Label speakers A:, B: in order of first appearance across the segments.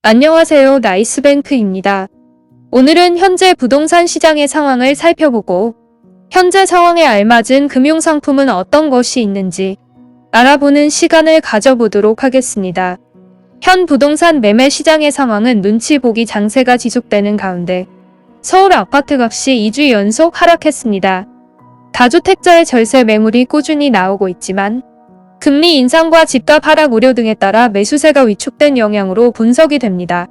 A: 안녕하세요. 나이스뱅크입니다. 오늘은 현재 부동산 시장의 상황을 살펴보고 현재 상황에 알맞은 금융상품은 어떤 것이 있는지 알아보는 시간을 가져보도록 하겠습니다. 현 부동산 매매 시장의 상황은 눈치 보기 장세가 지속되는 가운데 서울 아파트값이 2주 연속 하락했습니다. 다주택자의 절세 매물이 꾸준히 나오고 있지만 금리 인상과 집값 하락 우려 등에 따라 매수세가 위축된 영향으로 분석이 됩니다.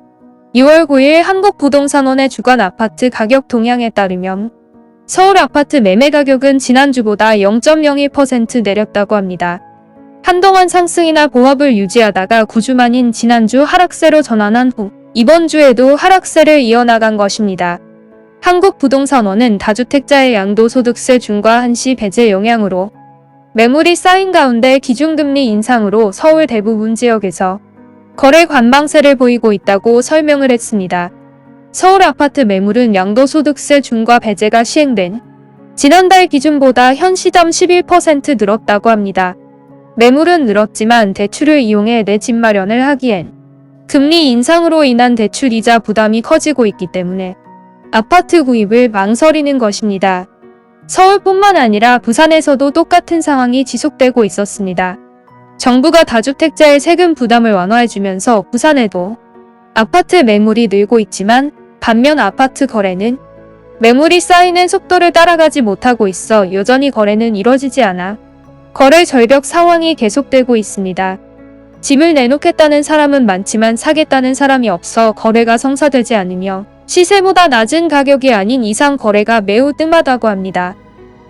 A: 2월 9일 한국부동산원의 주간 아파트 가격 동향에 따르면 서울 아파트 매매 가격은 지난주보다 0.02% 내렸다고 합니다. 한동안 상승이나 보합을 유지하다가 9주 만인 지난주 하락세로 전환한 후 이번 주에도 하락세를 이어나간 것입니다. 한국부동산원은 다주택자의 양도소득세 중과 한시 배제 영향으로 매물이 쌓인 가운데 기준금리 인상으로 서울 대부분 지역에서 거래 관망세를 보이고 있다고 설명을 했습니다. 서울 아파트 매물은 양도소득세 중과 배제가 시행된 지난달 기준보다 현 시점 11% 늘었다고 합니다. 매물은 늘었지만 대출을 이용해 내 집 마련을 하기엔 금리 인상으로 인한 대출이자 부담이 커지고 있기 때문에 아파트 구입을 망설이는 것입니다. 서울뿐만 아니라 부산에서도 똑같은 상황이 지속되고 있었습니다. 정부가 다주택자의 세금 부담을 완화해주면서 부산에도 아파트 매물이 늘고 있지만 반면 아파트 거래는 매물이 쌓이는 속도를 따라가지 못하고 있어 여전히 거래는 이뤄지지 않아 거래 절벽 상황이 계속되고 있습니다. 집을 내놓겠다는 사람은 많지만 사겠다는 사람이 없어 거래가 성사되지 않으며 시세보다 낮은 가격이 아닌 이상 거래가 매우 뜸하다고 합니다.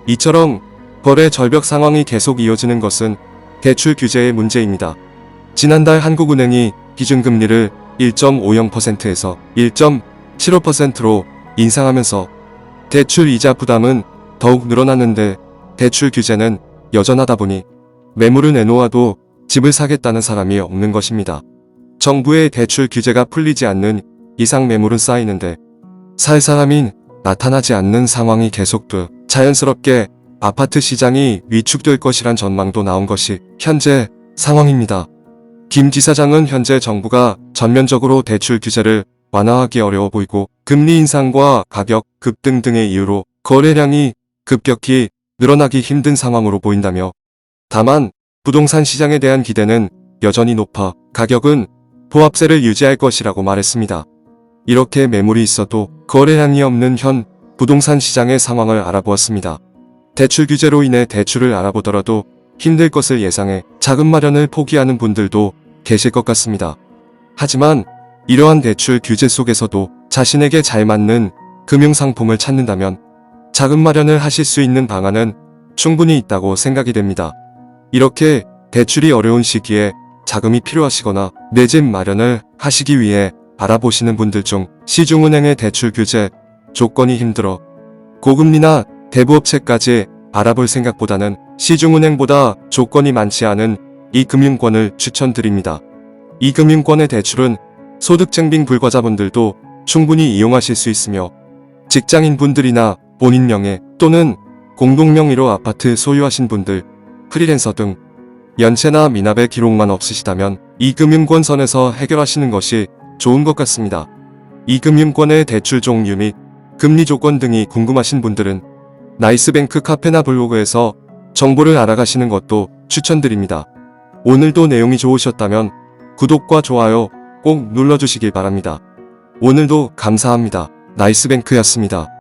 B: 이처럼 거래 절벽 상황이 계속 이어지는 것은 대출 규제의 문제입니다. 지난달 한국은행이 기준금리를 1.50%에서 1.75%로 인상하면서 대출 이자 부담은 더욱 늘어났는데 대출 규제는 여전하다 보니 매물을 내놓아도 집을 사겠다는 사람이 없는 것입니다. 정부의 대출 규제가 풀리지 않는 이상 매물은 쌓이는데 살 사람이 나타나지 않는 상황이 계속돼 자연스럽게 아파트 시장이 위축될 것이란 전망도 나온 것이 현재 상황입니다. 김 지사장은 현재 정부가 전면적으로 대출 규제를 완화하기 어려워 보이고 금리 인상과 가격 급등 등의 이유로 거래량이 급격히 늘어나기 힘든 상황으로 보인다며 다만 부동산 시장에 대한 기대는 여전히 높아 가격은 보합세를 유지할 것이라고 말했습니다. 이렇게 매물이 있어도 거래량이 없는 현 부동산 시장의 상황을 알아보았습니다. 대출 규제로 인해 대출을 알아보더라도 힘들 것을 예상해 자금 마련을 포기하는 분들도 계실 것 같습니다. 하지만 이러한 대출 규제 속에서도 자신에게 잘 맞는 금융상품을 찾는다면 자금 마련을 하실 수 있는 방안은 충분히 있다고 생각이 됩니다. 이렇게 대출이 어려운 시기에 자금이 필요하시거나 내 집 마련을 하시기 위해 알아보시는 분들 중 시중은행의 대출 규제 조건이 힘들어 고금리나 대부업체까지 알아볼 생각보다는 시중은행보다 조건이 많지 않은 이 금융권을 추천드립니다. 이 금융권의 대출은 소득증빙 불과자분들도 충분히 이용하실 수 있으며 직장인분들이나 본인 명의 또는 공동 명의로 아파트 소유하신 분들, 프리랜서 등 연체나 미납의 기록만 없으시다면 이 금융권 선에서 해결하시는 것이 좋은 것 같습니다. 이 금융권의 대출 종류 및 금리 조건 등이 궁금하신 분들은 나이스뱅크 카페나 블로그에서 정보를 알아가시는 것도 추천드립니다. 오늘도 내용이 좋으셨다면 구독과 좋아요 꼭 눌러주시길 바랍니다. 오늘도 감사합니다. 나이스뱅크였습니다.